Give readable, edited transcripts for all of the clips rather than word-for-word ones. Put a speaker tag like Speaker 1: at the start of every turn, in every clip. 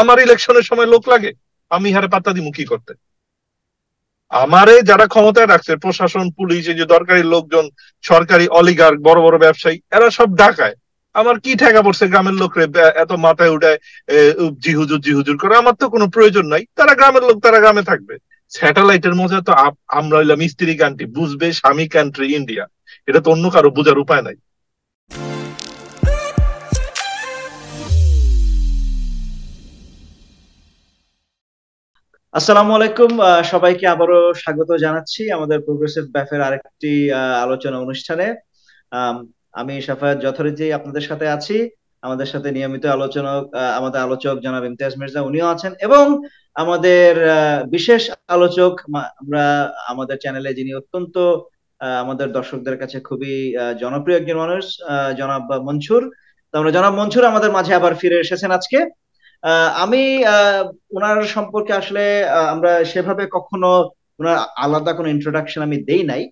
Speaker 1: আমার ইলেকশনের সময় লোক লাগে, আমি হারে পাত্তা দিব কি করতে? আমারে যারা ক্ষমতায় রাখছে, প্রশাসন, পুলিশ, এই যে দরকারি লোকজন, সরকারি অলিগার্ক, বড় বড় ব্যবসায়ী, এরা সব ঢাকায়। আমার কি ঠেকা পড়ছে গ্রামের লোকরে এত মাথায় উঠায় জি হুজুর জি হুজুর করে? আমার তো কোনো প্রয়োজন নাই, তারা গ্রামের লোক, তারা গ্রামে থাকবে। স্যাটেলাইটের মধ্যে তো আমরা হইলাম স্ত্রী কান্ট্রি, বুঝবে স্বামী কান্ট্রি ইন্ডিয়া। এটা তো অন্য কারো বোঝার উপায় নাই।
Speaker 2: আসসালামু আলাইকুম, সবাইকে আবারও স্বাগত জানাচ্ছি আমাদের প্রোগ্রেসিভ ব্যাফের আরেকটি আলোচনা অনুষ্ঠানে। আম, আমি শাফায়াত যথারীতি আপনাদের সাথে আছি। আমাদের সাথে নিয়মিত আমাদের আলোচক জনাব ইমতিয়াজ মির্জা, উনিও আছেন, এবং আমাদের বিশেষ আলোচক আমরা আমাদের চ্যানেলে যিনি অত্যন্ত আমাদের দর্শকদের কাছে খুবই জনপ্রিয় একজন মানুষ, জনাব মনসুর। তো আমরা জনাব মনসুর আমাদের মাঝে আবার ফিরে এসেছেন আজকে। আমি ওনার সম্পর্কে আসলে আমরা সেভাবে কখনো ওনার আলাদা কোনো ইন্ট্রোডাকশন আমি দেই নাই।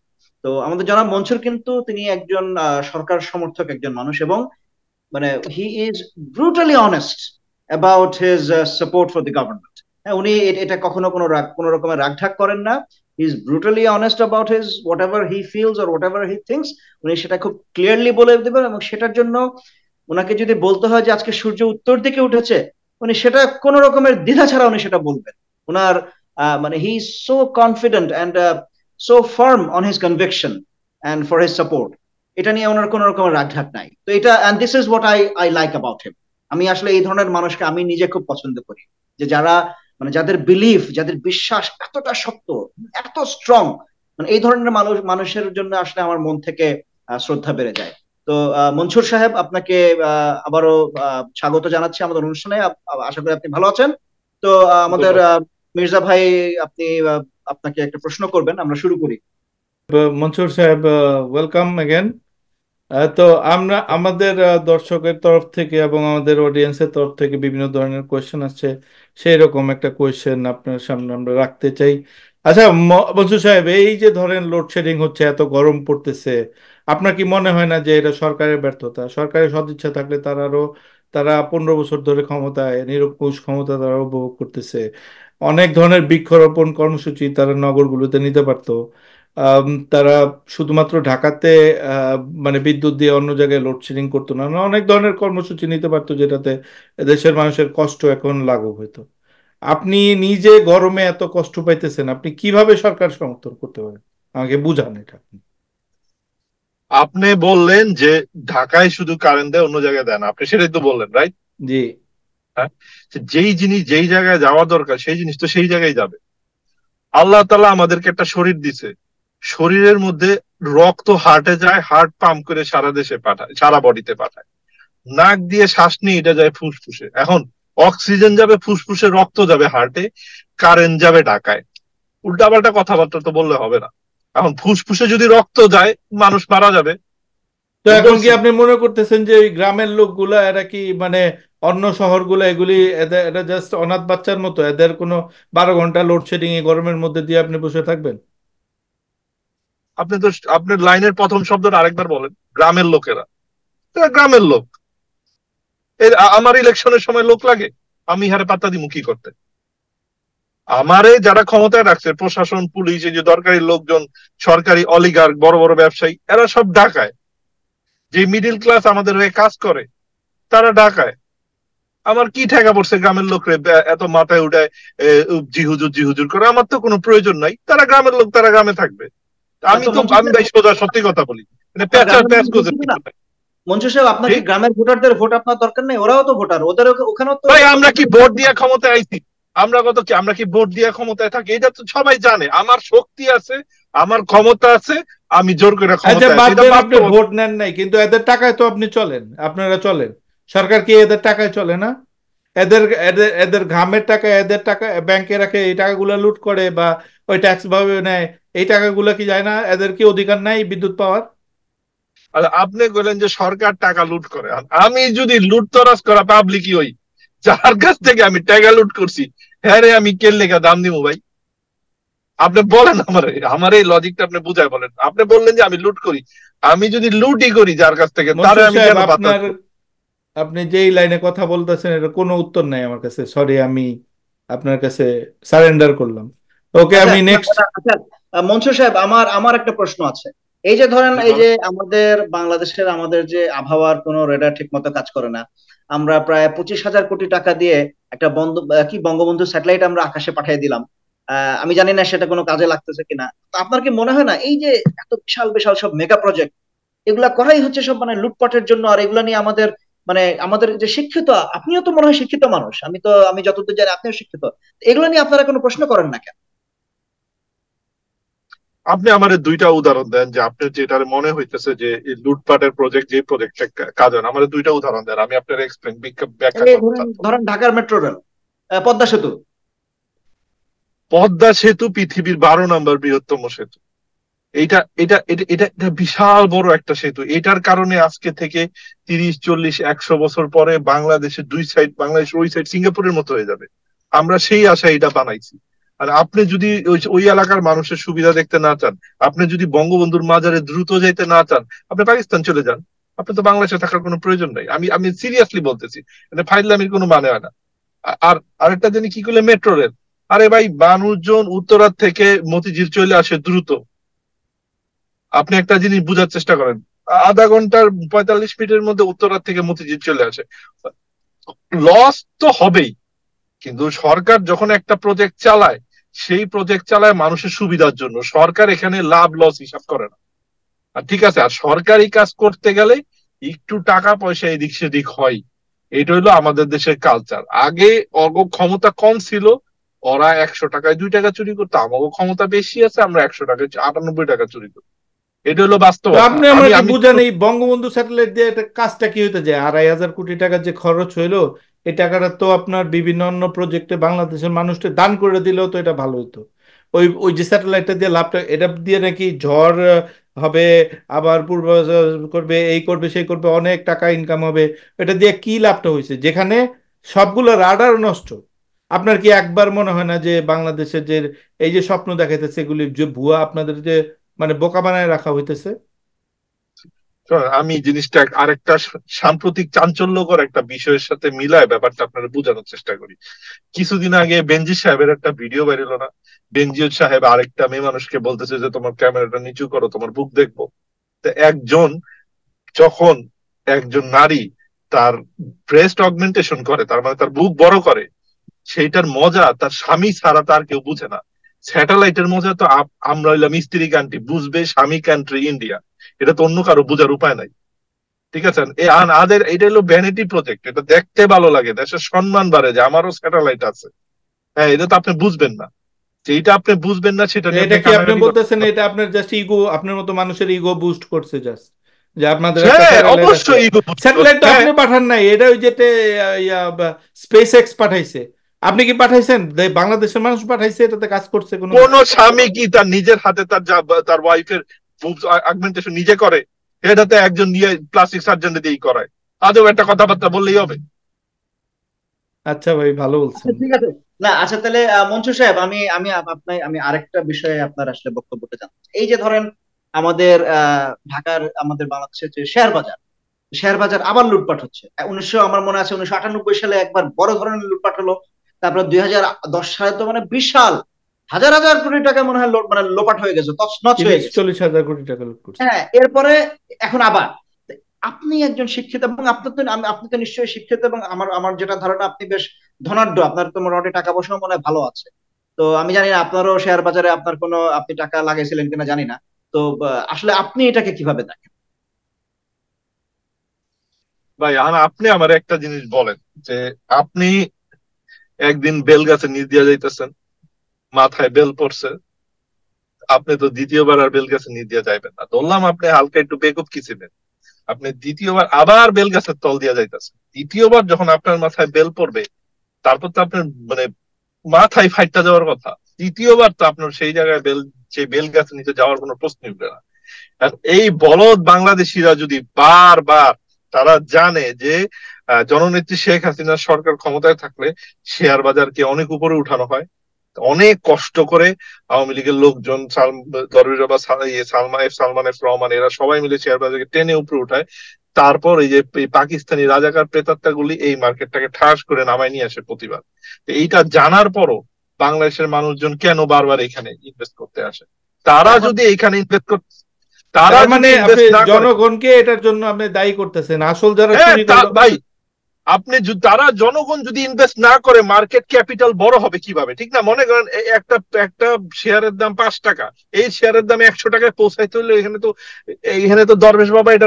Speaker 2: তো আমাদের জনাব মনসুর কিন্তু তিনি একজন সরকার সমর্থক একজন মানুষ, এবং মানে he is brutally honest about his support for the government. হ্যাঁ, উনি এটা কখনো কোনো রকমের রাগঢাক করেন না। He is brutally honest about his what ever he feels or what ever he thinks. উনি সেটা খুব ক্লিয়ারলি বলে দেবেন, এবং সেটার জন্য ওনাকে যদি বলতে হয় যে আজকে সূর্য উত্তর দিকে উঠেছে, উনি সেটা কোনো রকমের দ্বিধা ছাড়া উনি সেটা বলবেন। ওনার মানে he is so confident and so firm on his conviction and for his support. এটা নিয়ে ওনার কোনো রকমের রাগঢাক নাই। তো এটা, and this is what I I like about him. আমি আসলে এই ধরনের মানুষকে আমি নিজে খুব পছন্দ করি, যে যারা মানে যাদের বিলিফ, যাদের বিশ্বাস এতটা শক্ত, এত স্ট্রং, মানে এই ধরনের মানুষের জন্য আসলে আমার মন থেকে শ্রদ্ধা বেড়ে যায়। তো মনসুর সাহেব, আপনাকে আবারও স্বাগত জানাচ্ছি আমাদের অনুষ্ঠানে। আশা করি আপনি ভালো আছেন। তো আমাদের
Speaker 1: ধন্যবাদ।
Speaker 2: মির্জা ভাই, আপনি আপনাকে একটা প্রশ্ন করবেন, আমরা শুরু করি।
Speaker 3: মনসুর সাহেব, ওয়েলকাম অ্যাগেন। তো আমরা আমাদের দর্শকের তরফ থেকে এবং আমাদের অডিয়েন্সের তরফ থেকে বিভিন্ন ধরনের কোয়েশ্চেন আসছে, সেই রকম একটা কোয়েশ্চেন আপনার সামনে আমরা রাখতে চাই। আচ্ছা, মনসুর সাহেব, এই যে ধরেন লোডশেডিং হচ্ছে, এত গরম পড়তেছে, আপনার কি মনে হয় না যে এটা সরকারের ব্যর্থতা? সরকারের সদিচ্ছা থাকলে তারা 15 বছর ধরে ক্ষমতায়, নিরঙ্কুশ ক্ষমতা তারা উপভোগ করতেছে, অনেক ধরনের বৃক্ষরোপণ কর্মসূচি তারা নগরগুলোতে নিতে পারতো। তারা শুধুমাত্র ঢাকাতে আহ, মানে বিদ্যুৎ দিয়ে অন্য জায়গায় লোডশেডিং করতো না, অনেক ধরনের কর্মসূচি নিতে পারতো যেটাতে দেশের মানুষের কষ্ট এখন লাঘব হতো। আপনি নিজে গরমে এত কষ্ট পাইতেছেন, আপনি কিভাবে সরকার সমর্থন করতে পারেন? আমাকে বুঝান এটা আপনি।
Speaker 1: আপনি বললেন যে ঢাকায় শুধু কারেন্ট দেয়, অন্য জায়গায় দেয় না, আপনি সেটাই তো বললেন, রাইট?
Speaker 3: জি।
Speaker 1: হ্যাঁ, যেই জিনিস যেই জায়গায় যাওয়া দরকার সেই জিনিস তো সেই জায়গায় যাবে। আল্লাহ তাআলা আমাদেরকে একটা শরীর দিছে, শরীরের মধ্যে রক্ত হার্টে যায়, হার্ট পাম্প করে সারা দেশে পাঠায়, সারা বডিতে পাঠায়। নাক দিয়ে শ্বাস নিয়ে এটা যায় ফুসফুসে। এখন অক্সিজেন যাবে ফুসফুসে, রক্ত যাবে হার্টে, কারেন্ট যাবে ঢাকায়। উল্টাপাল্টা কথাবার্তা তো বললে হবে না। এখন ফুসফুসে যদি রক্ত যায়, মানুষ মারা যাবে।
Speaker 3: তো
Speaker 1: ভুল
Speaker 3: এখন কি
Speaker 1: বলছি?
Speaker 3: আপনি মনে করতেছেন যে ওই গ্রামের লোকগুলা এরা কি মানে অন্য শহরগুলো এগুলি এরা জাস্ট অনাথ বাচ্চার মতো, এদের কোনো 12 ঘন্টা লোডশেডিং এ গরমের মধ্যে দিয়ে আপনি বসে থাকবেন?
Speaker 1: আপনি তো আপনার লাইনের প্রথম শব্দটা আরেকবার বলেন। গ্রামের লোকেরা, এরা গ্রামের লোক। আমার ইলেকশনের সময় লোক লাগে, আমি হারে পাত্তা দিব কি করতে? আমারে যারা ক্ষমতায় রাখছে, প্রশাসন, পুলিশ, এই যে দরকারি লোকজন, সরকারি অলিগার্ক, বড় বড় ব্যবসায়ী, এরা সব ঢাকায়। যে মিডিল ক্লাস আমাদের হয়ে কাজ করে, তারা ঢাকায়। আমার কি ঠেকা পড়ছে গ্রামের লোকরে এত মাথায় উঠায় জি হুজুর জি হুজুর করে? আমার তো কোনো প্রয়োজন নাই, তারা গ্রামের লোক, তারা গ্রামে থাকবে।
Speaker 2: তো মনসুর
Speaker 1: আমি
Speaker 2: সাহেব,
Speaker 1: ভাই সোজা সত্যি কথা বলি, মানে
Speaker 2: আপনার
Speaker 1: প্যাঁচ আর
Speaker 2: গ্রামের
Speaker 1: প্যাঁচ
Speaker 2: মানুষ
Speaker 1: গোছের
Speaker 2: বুঝবে না?
Speaker 1: কিছু নাই।
Speaker 2: মনসুর সাহেব, আপনার কি
Speaker 1: ঠিক
Speaker 2: গ্রামের ভোটারদের ভোট আপনার দরকার নেই? ওরাও তো ভোটার, ওদের ওখানেও তো
Speaker 1: ভাই,
Speaker 2: ওরা তো
Speaker 1: আমরা কি ভোট দিয়ে ক্ষমতায় আইছি? আমরা কি ভোট দিয়ে ক্ষমতায় থাকি? এটা তো সবাই জানে। আমার শক্তি আছে, আমার ক্ষমতা আছে, আমি জোর করে
Speaker 3: আচ্ছা,
Speaker 1: ক্ষমতায় আছি,
Speaker 3: বাদ
Speaker 1: এটা
Speaker 3: দেন আপনি
Speaker 1: বাস্তব।
Speaker 3: ভোট নেন নাই, কিন্তু এদের টাকায় তো আপনি চলেন, আপনারা চলেন। সরকার কি এদের টাকায় চলে না? এদের এদের এদের ঘামের টাকা, এদের টাকা ব্যাংকে রাখে, এই টাকাগুলো লুট করে বা ওই ট্যাক্স ভাবে নেয়, এই টাকাগুলো কি যায় না? এদের কি অধিকার নাই বিদ্যুৎ পাওয়ার?
Speaker 1: আর আপনি বললেন যে সরকার টাকা লুট করে। আর আমি যদি লুটতরাজ করা পাবলিকই হই, যার কাছ থেকে আমি টাকা লুট করছি, হ্যাঁ রে, আমি কেন লেখা দাম দিব ভাই? আপনি বলেন আমার, আমার এই লজিকটা আপনি বুঝায় বলেন। আপনি বললেন যে আমি লুট করি, আমি যদি লুটই করি যার কাছ থেকে, তারে
Speaker 3: মনসুর
Speaker 1: আমি
Speaker 3: সাহেব,
Speaker 1: কেন পাত্তা
Speaker 3: আপনার
Speaker 1: দিব?
Speaker 3: আপনি যেই লাইনে কথা বলতেছেন এটা কোনো উত্তর নাই আমার কাছে, সরি, আমি আপনার কাছে সারেন্ডার করলাম। ওকে,
Speaker 2: আচ্ছা
Speaker 3: আমি
Speaker 2: না,
Speaker 3: নেক্সট।
Speaker 2: আচ্ছা, মনসুর সাহেব, আমার আমার একটা প্রশ্ন আছে। এই যে ধরেন,
Speaker 1: জি
Speaker 2: এই
Speaker 1: বল।
Speaker 2: যে আমাদের বাংলাদেশের আমাদের যে আবহাওয়ার কোনো রেডার ঠিক মতো কাজ করে না, আমরা প্রায় 25,000 কোটি টাকা দিয়ে একটা বঙ্গবন্ধু স্যাটেলাইট আমরা আকাশে পাঠিয়ে দিলাম। আমি জানি না সেটা কোনো কাজে লাগতেছে কিনা। তো আপনার কি মনে হয় না এই যে এত বিশাল বিশাল সব মেগা প্রজেক্ট, এগুলা করাই হচ্ছে সব মানে লুটপাটের জন্য? আর এগুলা নিয়ে আমাদের মানে আমাদের যে শিক্ষিত, আপনিও তো মনে হয় শিক্ষিত মানুষ, আমি যতদূর জানি আপনিও শিক্ষিত, এগুলা নিয়ে আপনারা কোনো প্রশ্ন করেন না কেন?
Speaker 1: আপনি আমারে দুইটা উদাহরণ দেন যে আপনার যেটার মনে হইতেছে যে এই লুটপাটের প্রজেক্ট, যে প্রজেক্টটা কাজ হয় না, আমারে দুইটা উদাহরণ দেন, আমি আপনার এক্সপ্লেন ব্যাখ্যা
Speaker 2: এই
Speaker 1: করবো
Speaker 2: ধরেন
Speaker 1: তারপর।
Speaker 2: ধরেন ঢাকার মেট্রো রেল, পদ্মা সেতু।
Speaker 1: পদ্মা সেতু পৃথিবীর 12 নম্বর বৃহত্তম সেতু। এইটা এটা এটা এটা এটা বিশাল বড় একটা সেতু। এটার কারণে আজকে থেকে 30, 40, 100 বছর পরে বাংলাদেশের দুই সাইড, বাংলাদেশের ওই সাইড সিঙ্গাপুরের মতো হয়ে যাবে। আমরা সেই আশায় এটা বানাইছি। আর আপনি যদি ওই এলাকার মানুষের সুবিধা দেখতে না চান, আপনি যদি বঙ্গবন্ধুর মাজারে দ্রুত যাইতে না চান, আপনি পাকিস্তান চলে যান। আপনি তো বাংলাদেশে থাকার কোনো প্রয়োজন নাই। আমি আমি সিরিয়াসলি বলতেছি, এটা ফাইজলামির কোনো মানে হয় না। আর আরেকটা জিনিস কি করলে, মেট্রো রেল। আরে ভাই, মানুষজন উত্তরার থেকে মতিঝিল চলে আসে দ্রুত। আপনি একটা জিনিস বুঝার চেষ্টা করেন, আধা ঘন্টার 45 মিনিটের মধ্যে উত্তরা থেকে মতিঝিল চলে আসে। লস তো হবেই, কিন্তু সরকার যখন একটা প্রজেক্ট চালায়, সেই প্রজেক্ট চালায় মানুষের সুবিধার জন্য। সরকার এখানে লাভ লস হিসাব করে না। আর ঠিক আছে, আর সরকারি কাজ করতে গেলে একটু টাকা পয়সা এদিক সেদিক হয়। এটা হইলো আমাদের দেশের কালচার। আগে ক্ষমতা কম ছিল, ওরা 100 টাকায় 2 টাকা চুরি করতো। আমাকে ক্ষমতা বেশি আছে, আমরা 100 টাকায় 98 টাকা চুরি করি। এটা হলো
Speaker 3: তো
Speaker 1: বাস্তবতা।
Speaker 3: আপনি
Speaker 1: আমি
Speaker 3: আমাকে
Speaker 1: আমি
Speaker 3: বুঝান, এই বঙ্গবন্ধু স্যাটেলাইট দিয়ে এটা কাজটা কি হতে যায়? 2,500 কোটি টাকার যে খরচ হইলো, এই টাকাটা তো আপনার বিভিন্ন অন্য প্রজেক্টে বাংলাদেশের মানুষকে দান করে দিলেও তো এটা ভালো হতো। ওই ওই যে স্যাটেলাইটটা দিয়ে লাভটা, এটা দিয়ে নাকি ঝড় হবে, আবার পূর্ব করবে, এই করবে সেই করবে, অনেক টাকা ইনকাম হবে। এটা দিয়ে কি লাভটা হয়েছে যেখানে সবগুলো রাডার নষ্ট? আপনার কি একবার মনে হয় না যে বাংলাদেশের যে এই যে স্বপ্ন দেখাইতেছে এগুলি যে ভুয়া, আপনাদের যে মানে বোকা বানায় রাখা হইতেছে?
Speaker 1: শোনেন, আমি জিনিসটা আরেকটা সাম্প্রতিক চাঞ্চল্যকর একটা বিষয়ের সাথে মিলায় ব্যাপারটা আপনারা বোঝানোর চেষ্টা করি। কিছুদিন আগে বেনজির সাহেবের একটা ভিডিও বাইর হলো না? বেনজির সাহেব আরেকটা মেয়ে মানুষকে বলতেছে যে তোমার ক্যামেরাটা নিচু করো, তোমার বুক দেখবো। তো যখন একজন নারী তার ব্রেস্ট অগমেন্টেশন করে, তার মানে তার বুক বড় করে, সেইটার মজা তার স্বামী ছাড়া তার কেউ বুঝে না। স্যাটেলাইটের মজা তো আমরা হইলাম স্ত্রী কান্ট্রি, বুঝবে স্বামী কান্ট্রি ইন্ডিয়া। এটা তো অন্য কারো বোঝার উপায় নাই। ঠিক আছে, এটা হলো ভ্যানিটি প্রজেক্ট। এটা দেখতে ভালো লাগে, দেশের সম্মান বাড়ে যে আমারও স্যাটেলাইট আছে। হ্যাঁ, এটা তো আপনি বুঝবেন না। যেটা আপনি বুঝবেন না সেটা
Speaker 3: তো
Speaker 1: নিয়ে
Speaker 3: এটা
Speaker 1: আপনি
Speaker 3: কি আপনি
Speaker 1: কানাকাটি করবেন
Speaker 3: বলতেছেন
Speaker 1: না।
Speaker 3: এটা আপনার জাস্ট ইগো, আপনার মতো মানুষের ইগো বুস্ট করছে জাস্ট, যে আপনাদের একটা
Speaker 1: হ্যাঁ,
Speaker 3: স্যাটেলাইট আছে?
Speaker 1: অবশ্যই ইগো বুস্ট
Speaker 3: স্যাটেলাইট
Speaker 1: করছে,
Speaker 3: তো
Speaker 1: হ্যাঁ।
Speaker 3: আপনি পাঠান নাই, এটা ওই যেতে স্পেস এক্স পাঠাইছে। আপনি কি পাঠাইছেন? বাংলাদেশের মানুষ পাঠাইছে, এটাতে কাজ করছে কোনো
Speaker 1: কোন
Speaker 3: কিছু?
Speaker 1: স্বামী কি তার নিজের হাতে তার ওয়াইফের অগমেন্টেশন নিজে করে? এটাতে একজন নিয়ে প্লাস্টিক সার্জন দিয়েই করায়। আদৌ একটা কথাবার্তা বললেই হবে?
Speaker 3: আচ্ছা ভাই, ভালো
Speaker 2: আচ্ছা
Speaker 3: বলছেন।
Speaker 2: ঠিক আছে। না আচ্ছা, তাহলে মনসুর সাহেব, আমি আমি আমি আরেকটা বিষয়ে আপনার আসলে বক্তব্যটা জানতে চাই। এই যে ধরেন আমাদের আমাদের বাংলাদেশের যে শেয়ার বাজার, শেয়ার বাজার আবার লুটপাট হচ্ছে। আমার মনে আছে 1998 সালে একবার বড় ধরনের লুটপাট হলো। তারপর 2010 সালে তো মানে বিশাল হাজার হাজার কোটি টাকা মনে হয় মানে লোপাট হয়ে গেছে, তছনছ হয়ে গেছে।
Speaker 3: 30-40 হাজার কোটি টাকা লুট করছে।
Speaker 2: হ্যাঁ, এরপরে এখন আবার আপনি একজন শিক্ষিত, এবং আপনি তো নিশ্চয়ই শিক্ষিত, এবং আমার আমার যেটা ধারণা আপনি বেশ ধনাঢ্য, আপনার তো মোটামুটি টাকা পয়সা মনে হয় ভালো আছে। তো আমি জানি না আপনারও শেয়ার বাজারে আপনার কোনো আপনি টাকা লাগাইছিলেন কিনা জানি না। তো আসলে আপনি এটাকে কিভাবে দেখেন?
Speaker 1: ভাই, আপনি আমার একটা জিনিস বলেন, যে আপনি একদিন বেল গাছের নিচ দিয়ে যাইতেছেন, মাথায় বেল পড়ছে, আপনি তো দ্বিতীয়বার আর বেল গাছের নিচ দিয়ে যাইবেন না। ধরলাম আপনি হালকা একটু বেকুব কি ছিলেন, আপনি দ্বিতীয়বার আবার বেল গাছের তল দিয়ে যাইতেছেন। দ্বিতীয়বার যখন আপনার মাথায় বেল পড়বে, তারপর তো আপনার মানে মাথায় ফাইটটা যাওয়ার কথা। তৃতীয়বার তো আপনার সেই জায়গায় সেই বেল গাছের নিচে যাওয়ার কোনো প্রশ্নই উঠবে না। আর এই বলদ বাংলাদেশিরা যদি বারবার, তারা জানে যে জননেত্রী শেখ হাসিনার সরকার ক্ষমতায় থাকলে শেয়ার বাজারকে অনেক উপরে উঠানো হয়। অনেক কষ্ট করে আওয়ামী লীগের লোকজন, দরবেশ বাবা, সালমান এফ রহমান, এরা সবাই মিলে শেয়ার বাজারকে টেনে উপরে উঠায়। তারপর এই যে এই পাকিস্তানি রাজাকার প্রেতাত্মাগুলি এই মার্কেটটাকে ঠাস করে নামায় নিয়ে আসে প্রতিবার। তো এইটা জানার পরও বাংলাদেশের মানুষজন কেন বারবার এখানে ইনভেস্ট করতে আসে? তারা
Speaker 2: এখন
Speaker 1: যদি এখানে ইনভেস্ট করতে, তারা
Speaker 3: তার
Speaker 1: যদি
Speaker 3: মানে আপনি
Speaker 1: ইনভেস্ট না করে,
Speaker 3: জনগণকে এটার জন্য আপনি দায়ী করতেছেন, আসল যারা
Speaker 1: হ্যাঁ
Speaker 3: চুরি করলো।
Speaker 1: ভাই, আপনি তারা জনগণ যদি ইনভেস্ট না করে মার্কেট ক্যাপিটাল বড় হবে কিভাবে? ঠিক না? মনে করেন একটা একটা শেয়ারের দাম 5 টাকা, এই শেয়ারের দাম 100 টাকায় পৌঁছাইতে হলে এখানে তো দরবেশ বাবা এটা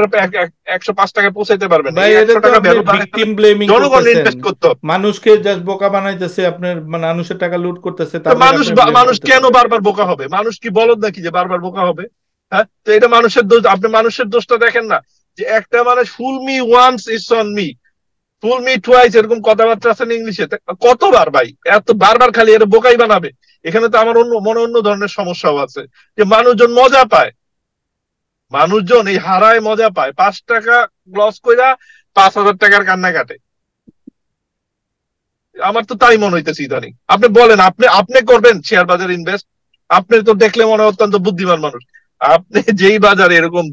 Speaker 1: 105 টাকায় পৌঁছাইতে পারবেন না।
Speaker 3: ভাই
Speaker 1: এই
Speaker 3: এটা
Speaker 1: একশো
Speaker 3: তো
Speaker 1: টাকা
Speaker 3: আপনি
Speaker 1: ভ্যালু
Speaker 3: ভিকটিম ব্লেমিং
Speaker 1: জনগণ
Speaker 3: করতেছেন,
Speaker 1: ইনভেস্ট করতে হবে।
Speaker 3: মানুষকে জাস্ট বোকা বানাইতেছে, আপনার মানুষের টাকা লুট করতেছে,
Speaker 1: তো
Speaker 3: তাদের আপনি ব্লেম
Speaker 1: মানুষ কেন
Speaker 3: করতেছেন।
Speaker 1: বারবার বোকা হবে? মানুষ কি বলদ নাকি যে বারবার বোকা হবে? হ্যাঁ, তো এটা মানুষের দোষ। আপনি মানুষের দোষটা দেখেন না, যে একটা মানুষ fool me once it's on me, fool me twice, এরকম কথাবার্তা আছে না ইংলিশে। কতবার ভাই এত বারবার খালি এর বোকাই বানাবে? এখানে তো আমার অন্য ধরনের সমস্যাও আছে, যে মানুষজন মজা পায়, মানুষজন এই হারায় মজা পায়। 5 টাকা লস কইরা 5,000 টাকার কান্না কাটে। আমার তো তাই মনে হইতেছে ইদানিং। আপনি বলেন, আপনি আপনি করবেন শেয়ার বাজার ইনভেস্ট? আপনি তো দেখলে মনে হয় অত্যন্ত বুদ্ধিমান মানুষ। আপনি যেই বাজারে এরকম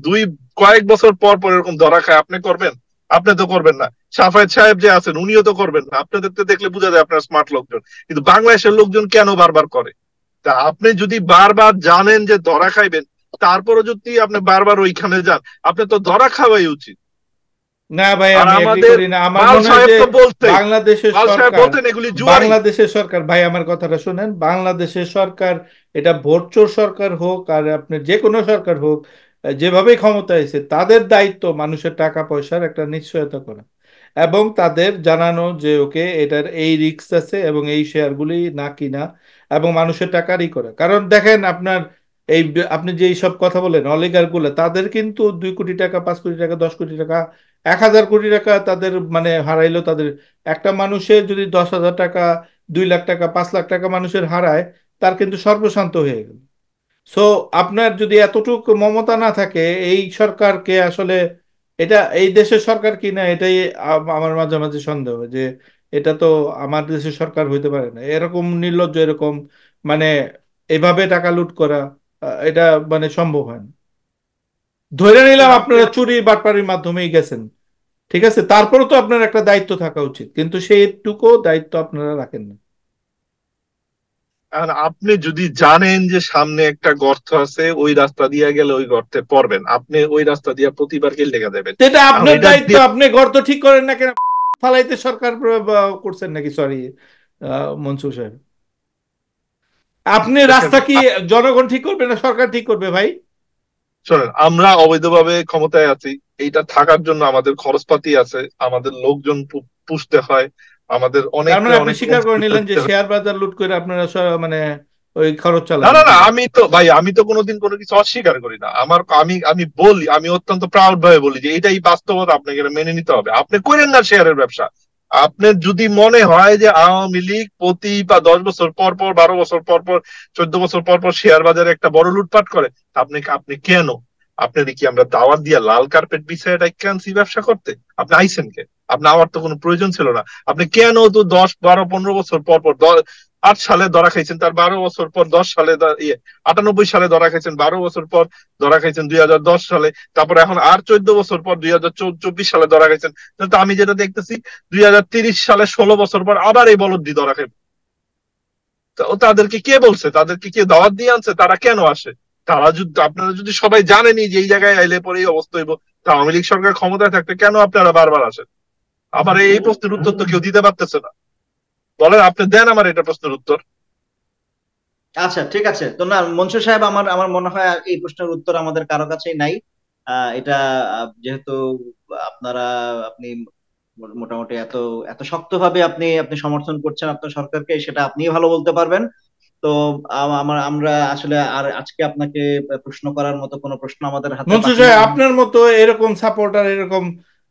Speaker 1: কয়েক বছর পর পর এরকম ধরা খায়, আপনি করবেন? আপনি তো করবেন না। সাফায়েত সাহেব যে আছেন উনিও তো করবেন না। আপনাদের তো দেখলে বোঝা যায় আপনার স্মার্ট লোকজন। কিন্তু বাংলাদেশের লোকজন কেন বারবার করে? তা আপনি যদি বারবার জানেন যে ধরা খাইবেন, তারপরে যদি আপনি বারবার ওইখানে যান, আপনি তো ধরা খাওয়াই উচিত।
Speaker 3: না ভাই,
Speaker 1: আর
Speaker 3: আমি এগ্রি
Speaker 1: আমাদের
Speaker 3: করি না। আমার
Speaker 1: মাল
Speaker 3: মনে হয়
Speaker 1: সাহেব
Speaker 3: যে
Speaker 1: তো বলতেই,
Speaker 3: বাংলাদেশের
Speaker 1: মাল সাহেব
Speaker 3: সরকার,
Speaker 1: বলতেন এগুলি জুয়ারি।
Speaker 3: বাংলাদেশের সরকার ভাই আমার কথাটা শুনেন, বাংলাদেশের সরকার, এটা ভোটচোর সরকার হোক আর আপনি যে কোনো সরকার হোক, যেভাবেই ক্ষমতা এসে, তাদের দায়িত্ব মানুষের টাকা পয়সার একটা নিশ্চয়তা করা এবং তাদের জানানো যে ওকে এটার এই রিস্ক আছে এবং এই শেয়ারগুলি না কিনা এবং মানুষের টাকারই করা। কারণ দেখেন আপনার আপনি যে সব কথা বলেন অলিগার গুলো, তাদের কিন্তু 2 কোটি টাকা, 5 কোটি টাকা, 10 কোটি টাকা, 1,000 কোটি টাকা তাদের মানে হারাইলো তাদের। একটা মানুষের যদি 10,000 টাকা, 2 লাখ টাকা, 5 লাখ টাকা মানুষের হারায়, তার কিন্তু সর্বশান্ত হয়ে গেল। সো আপনার যদি এতটুকু মমতা না থাকে, এই সরকারকে আসলে, এটা এই দেশের সরকার কি না এটাই আমার মাঝে মাঝে সন্দেহ যে এটা তো আমার দেশের সরকার হইতে পারে না। এরকম নির্লজ্জ, এরকম মানে এভাবে টাকা লুট করা, এটা মানে সম্ভব হয় না। ধরে নিলাম
Speaker 1: আপনি
Speaker 3: আপনারা চুরি বাটপারির মাধ্যমেই গেছেন, ঠিক আছে, তারপরে তো আপনার একটা দায়িত্ব থাকা উচিত, কিন্তু সেইটুকু দায়িত্ব আপনারা রাখেন না।
Speaker 1: আর আপনি যদি জানেন যে সামনে একটা গর্ত আছে, ওই রাস্তা দিয়ে গেলে ওই গর্তে পড়বেন, আপনি ওই রাস্তা দিয়ে প্রতিবার কে লেগে দেবেন?
Speaker 3: তো এটা
Speaker 1: কারণ
Speaker 3: আপনার
Speaker 1: এটা
Speaker 3: দায়িত্ব,
Speaker 1: দিয়ে
Speaker 3: আপনি গর্ত ঠিক করেন না কেন? ফালাইতে সরকার করছেন নাকি? সরি মনসুর সাহেব, আপনি
Speaker 1: দেখেন,
Speaker 3: রাস্তা কি জনগণ ঠিক করবে না সরকার ঠিক করবে ভাই?
Speaker 1: শোনেন, আমরা অবৈধভাবে ক্ষমতায় আছি, এইটা থাকার জন্য আমাদের খরচপাতি আছে, আমাদের লোকজন পুষতে হয়, আমাদের
Speaker 3: তার
Speaker 1: অনেকটা
Speaker 3: মানে আপনি
Speaker 1: অনেক
Speaker 3: স্বীকার করে নিলেন যে
Speaker 1: দিতে হয়।
Speaker 3: শেয়ার বাজার লুট করে আপনারা মানে ওই খরচ
Speaker 1: না
Speaker 3: চালান
Speaker 1: না না,
Speaker 3: নাকি?
Speaker 1: আমি তো ভাই, আমি তো কোনোদিন কোনো কিছু অস্বীকার করি না। আমি আমি বলি, আমি অত্যন্ত প্রাউড ভাবে বলি যে এটাই বাস্তবতা, আপনাকে এটা মেনে নিতে হবে। আপনি করেন না শেয়ারের ব্যবসা। আপনার যদি মনে হয় যে আওয়ামী লীগ প্রতি বা 10 বছর পর পর, 12 বছর পর পর, 14 বছর পর পর শেয়ার বাজারে একটা বড় লুটপাট করে, আপনি আপনি কেন, আপনার কি আমরা দাওয়াত দিয়া লাল কার্পেট বিছায় আনছি ব্যবসা করতে? আপনি আইসেন কে? আপনি আমার তো কোনো প্রয়োজন ছিল না। আপনি কেন তো 10, 12, 15 বছর পর পর, 8 সালে ধরা খাইছেন, তার 12 বছর পর 10 সালে 98 সালে ধরা খাইছেন, 12 বছর পর ধরা খাইছেন 2010 সালে, তারপর এখন আর 14 বছর পর 2024 সালে ধরা খাইছেন। তো আমি যেটা দেখতেছি, 2030 সালে 16 বছর পর আবার এই বলদ দিয়ে ধরা খাইবে। তো তাদেরকে কে বলছে? তাদেরকে কে দাওয়াত দিয়ে আনছে? তারা কেন আসে? তারা যদি, আপনারা যদি সবাই জানেনই যে এই জায়গায় আইলে পরে এই অবস্থা হইব, তা আওয়ামী লীগ সরকার ক্ষমতায় থাকতে কেন আপনারা বারবার আসেন? আবার এই প্রশ্নের উত্তর তো কেউ দিতে পারতেছে না। বলেন, আপনি দেন আমার এটা প্রশ্নের উত্তর।
Speaker 2: আচ্ছা, ঠিক আছে। তো না, মনসুর সাহেব, আমার আমার মনে হয় এই প্রশ্নের উত্তর আমাদের কারো কাছেই নাই। এটা যেহেতু আপনারা, আপনি মোটামুটি এত এত শক্তভাবে আপনি আপনি সমর্থন করছেন আপনার সরকারকে, সেটা আপনিই ভালো বলতে পারবেন। তো আমরা আসলে আর আজকে আপনাকে প্রশ্ন করার মতো কোনো প্রশ্ন আমাদের হাতে
Speaker 3: মনসুর
Speaker 2: বাকি
Speaker 3: সাহেব,
Speaker 2: নেই।
Speaker 3: আপনার মতো এরকম সাপোর্টার, এরকম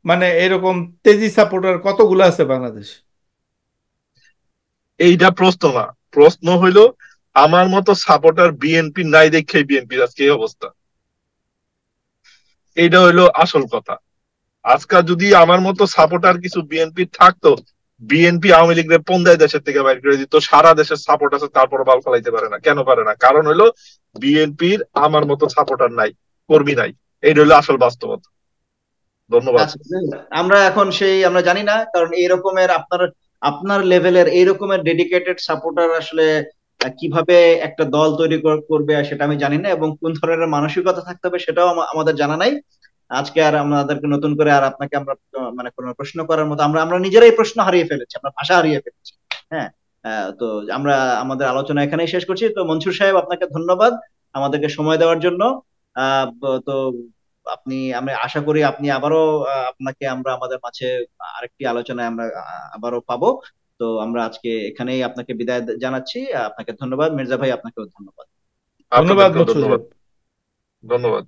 Speaker 3: মানে এরকম তেজি সাপোর্টার কতগুলো আছে বাংলাদেশ?
Speaker 1: এইটা প্রশ্ন না, প্রশ্ন হইলো আমার মতো সাপোর্টার বিএনপি নাই দেখে বিএনপির আজকে এই অবস্থা। এইটা হইলো আসল কথা। আজকাল যদি আমার মতো সাপোর্টার কিছু বিএনপি থাকতো, বিএনপি আওয়ামী লীগের পন্দায় দেশের থেকে বাইর করে দিত। সারা দেশের সাপোর্ট আছে, তারপর বাল ফলাইতে পারে না। কেন পারে না? কারণ হইলো বিএনপির আমার মতো সাপোর্টার নাই, কর্মী নাই। এইটা হইলো আসল বাস্তবতা। ধন্যবাদ।
Speaker 2: আচ্ছা, আমরা এখন আমরা জানি না, কারণ এই রকমের আপনার আপনার লেভেলের এই রকমের ডেডিকেটেড সাপোর্টার আসলে কিভাবে একটা দল তৈরি করবে সেটা আমি জানি না, এবং কোন ধরনের মানসিকতা থাকতে হবে সেটাও আমাদের জানা নাই। আজকে আর আমাদেরকে নতুন করে আর আপনাকে আমরা মানে কোনো প্রশ্ন করার মতো আমরা আমরা নিজেরাই প্রশ্ন হারিয়ে ফেলেছি, আমরা ভাষা হারিয়ে ফেলেছি। হ্যাঁ। তো আমরা আমাদের আলোচনা এখানেই শেষ করছি। তো মনসুর সাহেব, আপনাকে ধন্যবাদ আমাদেরকে সময় দেওয়ার জন্য। তো আমি আশা করি আপনি আবারও আপনাকে আমরা আমাদের মাঝে আরেকটি আলোচনায় আমরা আবারও পাবো। তো আমরা আজকে এখানেই আপনাকে বিদায় জানাচ্ছি। আপনাকে ধন্যবাদ মির্জা ভাই, আপনাকেও ধন্যবাদ।
Speaker 3: ধন্যবাদ
Speaker 1: আপনাদেরকেও
Speaker 3: মনসুর
Speaker 1: ধন্যবাদ।
Speaker 3: সাহেব।
Speaker 1: ধন্যবাদ।